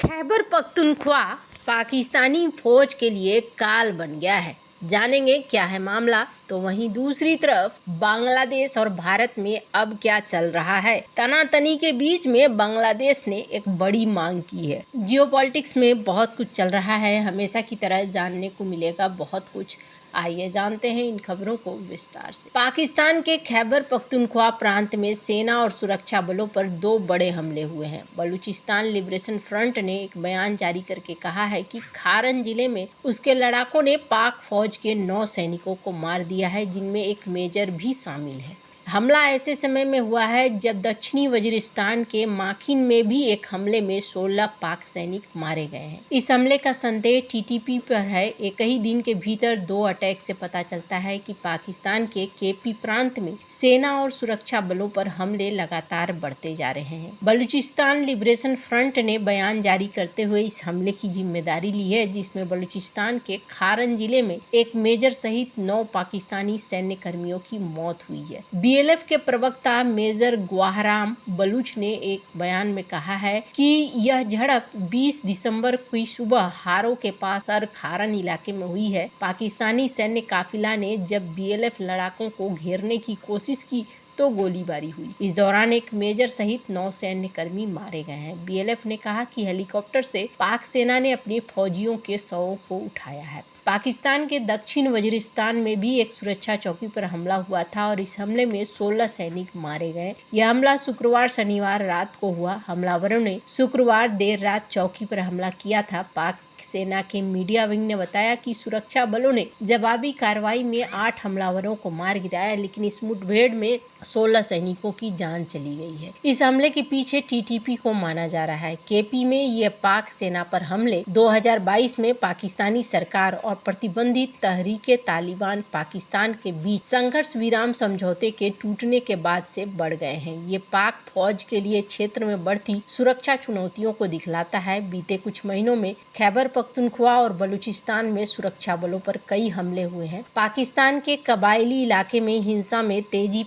खैबर पख्तूनख्वा पाकिस्तानी फौज के लिए काल बन गया है। जानेंगे क्या है मामला। तो वहीं दूसरी तरफ बांग्लादेश और भारत में अब क्या चल रहा है। तनातनी के बीच में बांग्लादेश ने एक बड़ी मांग की है। जियोपॉलिटिक्स में बहुत कुछ चल रहा है, हमेशा की तरह जानने को मिलेगा बहुत कुछ। आइए जानते हैं इन खबरों को विस्तार से। पाकिस्तान के खैबर पख्तूनख्वा प्रांत में सेना और सुरक्षा बलों पर 2 बड़े हमले हुए हैं। बलूचिस्तान लिबरेशन फ्रंट ने एक बयान जारी करके कहा है कि खारन जिले में उसके लड़ाकों ने पाक फौज के 9 सैनिकों को मार दिया है, जिनमें एक मेजर भी शामिल है। हमला ऐसे समय में हुआ है जब दक्षिणी वजीरिस्तान के माखिन में भी एक हमले में 16 पाक सैनिक मारे गए हैं। इस हमले का संदेह टीटीपी पर है। एक ही दिन के भीतर 2 अटैक से पता चलता है कि पाकिस्तान के केपी प्रांत में सेना और सुरक्षा बलों पर हमले लगातार बढ़ते जा रहे हैं। बलूचिस्तान लिबरेशन फ्रंट ने बयान जारी करते हुए इस हमले की जिम्मेदारी ली है, जिसमें बलूचिस्तान के खारन जिले में एक मेजर सहित 9 पाकिस्तानी सैन्य कर्मियों की मौत हुई है। बीएलएफ के प्रवक्ता मेजर ग्वाहराम बलूच ने एक बयान में कहा है कि यह झड़प 20 दिसंबर की सुबह हारो के पास खारन इलाके में हुई है। पाकिस्तानी सैन्य काफिला ने जब बीएलएफ लड़ाकों को घेरने की कोशिश की तो गोलीबारी हुई। इस दौरान एक मेजर सहित 9 सैन्य कर्मी मारे गए हैं। बीएलएफ ने कहा कि हेलीकॉप्टर से पाक सेना ने अपने फौजियों के शवों को उठाया है। पाकिस्तान के दक्षिण वजीरिस्तान में भी एक सुरक्षा चौकी पर हमला हुआ था और इस हमले में 16 सैनिक मारे गए। यह हमला शुक्रवार शनिवार रात को हुआ। हमलावरों ने शुक्रवार देर रात चौकी पर हमला किया था। पाक सेना के मीडिया विंग ने बताया कि सुरक्षा बलों ने जवाबी कार्रवाई में 8 हमलावरों को मार गिराया, लेकिन इस मुठभेड़ में 16 सैनिकों की जान चली गई है। इस हमले के पीछे टीटीपी को माना जा रहा है। केपी में ये पाक सेना पर हमले 2022 में पाकिस्तानी सरकार और प्रतिबंधित तहरीके तालिबान पाकिस्तान के बीच संघर्ष विराम समझौते के टूटने के बाद से बढ़ गए हैं। ये पाक फौज के लिए क्षेत्र में बढ़ती सुरक्षा चुनौतियों को दिखलाता है। बीते कुछ महीनों में खैबर पख्तूनख्वा और बलूचिस्तान में सुरक्षा बलों पर कई हमले हुए हैं। पाकिस्तान के कबायली इलाके में हिंसा में तेजी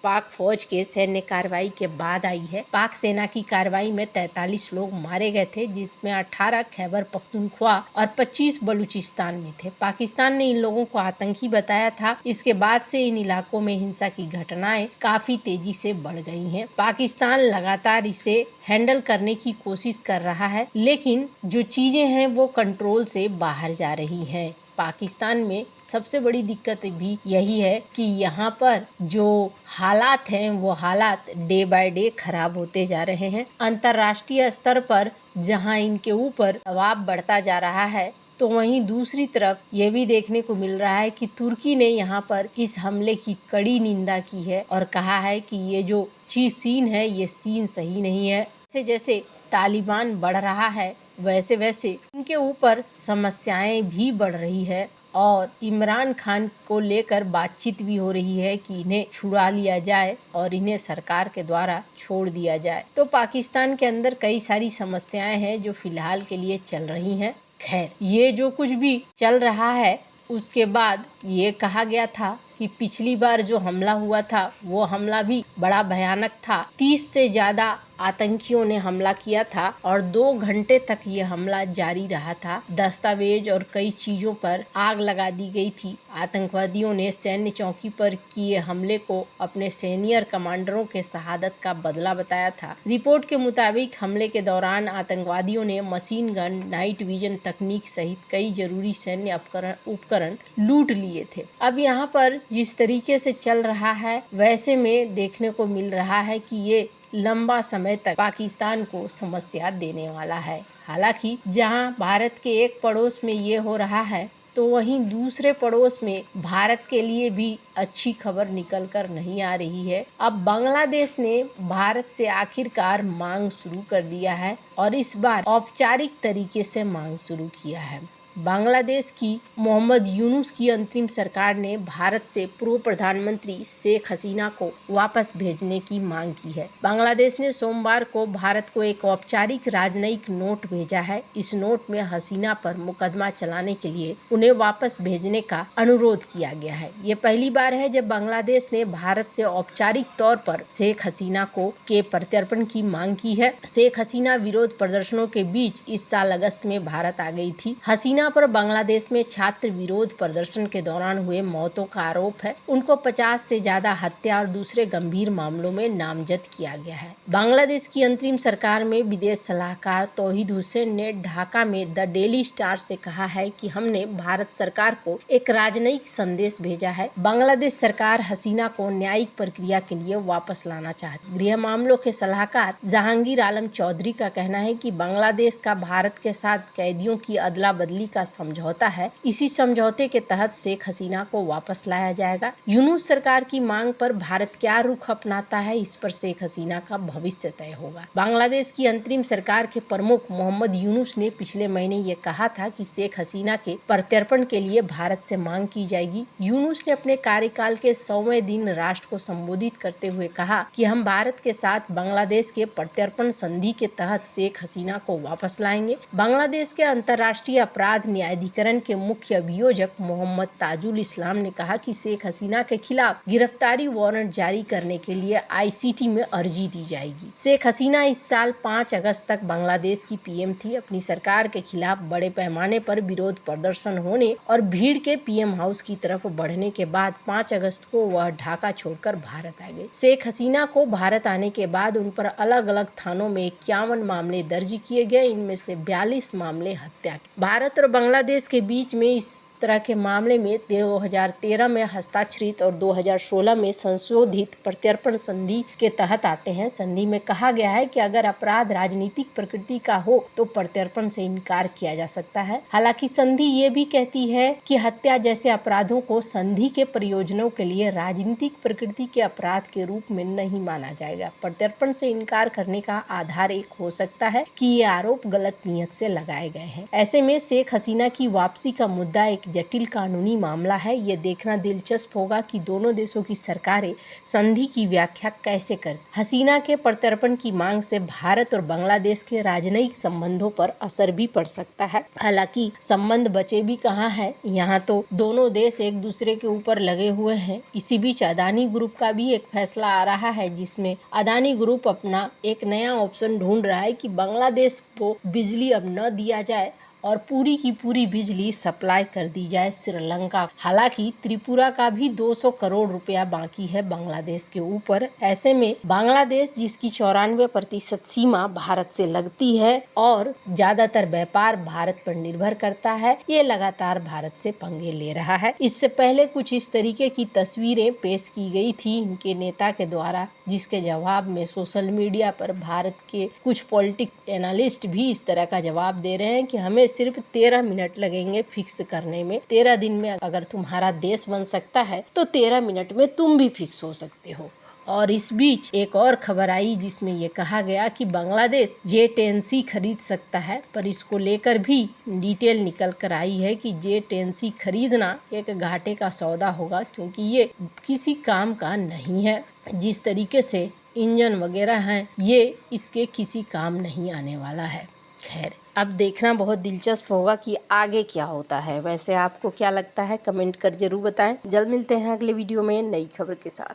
पाक फौज के सैन्य कार्रवाई के बाद आई है। पाक सेना की कार्रवाई में 43 लोग मारे गए थे, जिसमें 18 खैबर पख्तूनख्वा और 25 बलूचिस्तान में थे। पाकिस्तान ने इन लोगों को आतंकी बताया था। इसके बाद से इन इलाकों में हिंसा की घटनाएं काफी तेजी से बढ़ गई हैं। पाकिस्तान लगातार इसे हैंडल करने की कोशिश कर रहा है, लेकिन जो चीजें हैं वो कंट्रोल से बाहर जा रही हैं। पाकिस्तान में सबसे बड़ी दिक्कत भी यही है कि यहाँ पर जो हालात हैं वो हालात डे बाय डे खराब होते जा रहे हैं। अंतर्राष्ट्रीय स्तर पर जहाँ इनके ऊपर दबाव बढ़ता जा रहा है, तो वहीं दूसरी तरफ ये भी देखने को मिल रहा है कि तुर्की ने यहाँ पर इस हमले की कड़ी निंदा की है और कहा है कि ये जो सीन है ये सीन सही नहीं है। जैसे तालिबान बढ़ रहा है वैसे वैसे इनके ऊपर समस्याएं भी बढ़ रही है और इमरान खान को लेकर बातचीत भी हो रही है कि इन्हें छुड़ा लिया जाए और इन्हें सरकार के द्वारा छोड़ दिया जाए। तो पाकिस्तान के अंदर कई सारी समस्याएं हैं जो फिलहाल के लिए चल रही हैं। खैर, ये जो कुछ भी चल रहा है उसके बाद ये कहा गया था कि पिछली बार जो हमला हुआ था वो हमला भी बड़ा भयानक था। 30 से ज्यादा आतंकियों ने हमला किया था और 2 घंटे तक ये हमला जारी रहा था। दस्तावेज और कई चीजों पर आग लगा दी गई थी। आतंकवादियों ने सैन्य चौकी पर किए हमले को अपने सीनियर कमांडरों के शहादत का बदला बताया था। रिपोर्ट के मुताबिक हमले के दौरान आतंकवादियों ने मशीन गन, नाइट विजन तकनीक सहित कई जरूरी सैन्य उपकरण लूट लिए थे। अब यहाँ पर जिस तरीके से चल रहा है वैसे में देखने को मिल रहा है कि ये लंबा समय तक पाकिस्तान को समस्या देने वाला है। हालांकि जहां भारत के एक पड़ोस में ये हो रहा है, तो वहीं दूसरे पड़ोस में भारत के लिए भी अच्छी खबर निकल कर नहीं आ रही है। अब बांग्लादेश ने भारत से आखिरकार मांग शुरू कर दिया है और इस बार औपचारिक तरीके से मांग शुरू किया है। बांग्लादेश की मोहम्मद यूनुस की अंतरिम सरकार ने भारत से पूर्व प्रधानमंत्री शेख हसीना को वापस भेजने की मांग की है। बांग्लादेश ने सोमवार को भारत को एक औपचारिक राजनयिक नोट भेजा है। इस नोट में हसीना पर मुकदमा चलाने के लिए उन्हें वापस भेजने का अनुरोध किया गया है। ये पहली बार है जब बांग्लादेश ने भारत से औपचारिक तौर पर शेख हसीना के प्रत्यर्पण की मांग की है। शेख हसीना विरोध प्रदर्शनों के बीच इस साल अगस्त में भारत आ गई थी। हसीना पर बांग्लादेश में छात्र विरोध प्रदर्शन के दौरान हुए मौतों का आरोप है। उनको 50 से ज्यादा हत्या और दूसरे गंभीर मामलों में नामजद किया गया है। बांग्लादेश की अंतरिम सरकार में विदेश सलाहकार तौहीद हुसैन ने ढाका में द डेली स्टार से कहा है कि हमने भारत सरकार को एक राजनयिक संदेश भेजा है। बांग्लादेश सरकार हसीना को न्यायिक प्रक्रिया के लिए वापस लाना चाहती। गृह मामलों के सलाहकार जहांगीर आलम चौधरी का कहना है कि बांग्लादेश का भारत के साथ कैदियों की अदला बदली का समझौता है। इसी समझौते के तहत शेख हसीना को वापस लाया जाएगा। यूनुस सरकार की मांग पर भारत क्या रुख अपनाता है, इस पर शेख हसीना का भविष्य तय होगा। बांग्लादेश की अंतरिम सरकार के प्रमुख मोहम्मद यूनुस ने पिछले महीने ये कहा था कि शेख हसीना के प्रत्यर्पण के लिए भारत से मांग की जाएगी। यूनुस ने अपने कार्यकाल के 100वें दिन राष्ट्र को संबोधित करते हुए कहा कि हम भारत के साथ बांग्लादेश के प्रत्यर्पण संधि के तहत शेख हसीना को वापस लाएंगे। बांग्लादेश के अंतर्राष्ट्रीय अपराध न्यायाधिकरण के मुख्य अभियोजक मोहम्मद ताजुल इस्लाम ने कहा कि शेख हसीना के खिलाफ गिरफ्तारी वारंट जारी करने के लिए ICT में अर्जी दी जाएगी। शेख हसीना इस साल 5 अगस्त तक बांग्लादेश की PM थी। अपनी सरकार के खिलाफ बड़े पैमाने पर विरोध प्रदर्शन होने और भीड़ के PM हाउस की तरफ बढ़ने के बाद 5 अगस्त को वह ढाका छोड़कर भारत आ गए। शेख हसीना को भारत आने के बाद उन पर अलग अलग थानों में 51 मामले दर्ज किए गए। इनमें से 42 मामले हत्या के। भारत और बांग्लादेश के बीच में इस तरह के मामले में 2013 में हस्ताक्षरित और 2016 में संशोधित प्रत्यर्पण संधि के तहत आते हैं। संधि में कहा गया है कि अगर अपराध राजनीतिक प्रकृति का हो तो प्रत्यर्पण से इनकार किया जा सकता है। हालांकि संधि ये भी कहती है कि हत्या जैसे अपराधों को संधि के प्रयोजनों के लिए राजनीतिक प्रकृति के अपराध के रूप में नहीं माना जाएगा। प्रत्यर्पण से इनकार करने का आधार एक हो सकता है कि ये आरोप गलत नीयत से लगाए गए हैं। ऐसे में शेख हसीना की वापसी का मुद्दा एक जटिल कानूनी मामला है। ये देखना दिलचस्प होगा कि दोनों देशों की सरकारें संधि की व्याख्या कैसे कर। हसीना के प्रत्यर्पण की मांग से भारत और बांग्लादेश के राजनयिक संबंधों पर असर भी पड़ सकता है। हालांकि संबंध बचे भी कहाँ हैं, यहाँ तो दोनों देश एक दूसरे के ऊपर लगे हुए हैं। इसी बीच अदानी ग्रुप का भी एक फैसला आ रहा है जिसमें अदानी ग्रुप अपना एक नया ऑप्शन ढूंढ रहा है कि बांग्लादेश को बिजली अब न दिया जाए और पूरी की पूरी बिजली सप्लाई कर दी जाए श्रीलंका। हालांकि त्रिपुरा का भी 200 करोड़ रुपया बाकी है बांग्लादेश के ऊपर। ऐसे में बांग्लादेश जिसकी 94% सीमा भारत से लगती है और ज्यादातर व्यापार भारत पर निर्भर करता है, ये लगातार भारत से पंगे ले रहा है। इससे पहले कुछ इस तरीके की तस्वीरें पेश की गई थी इनके नेता के द्वारा, जिसके जवाब में सोशल मीडिया पर भारत के कुछ पॉलिटिक्स एनालिस्ट भी इस तरह का जवाब दे रहे हैं कि हमें सिर्फ 13 मिनट लगेंगे फिक्स करने में। 13 दिन में अगर तुम्हारा देश बन सकता है तो 13 मिनट में तुम भी फिक्स हो सकते हो। और इस बीच एक और खबर आई जिसमें ये कहा गया कि बांग्लादेश J10C खरीद सकता है, पर इसको लेकर भी डिटेल निकल कर आई है कि J10C खरीदना एक घाटे का सौदा होगा, क्योंकि ये किसी काम का नहीं है। जिस तरीके से इंजन वगैरह हैं, ये इसके किसी काम नहीं आने वाला है। खैर, अब देखना बहुत दिलचस्प होगा कि आगे क्या होता है। वैसे आपको क्या लगता है, कमेंट कर जरूर बताएं। जल्द मिलते हैं अगले वीडियो में नई खबर के साथ।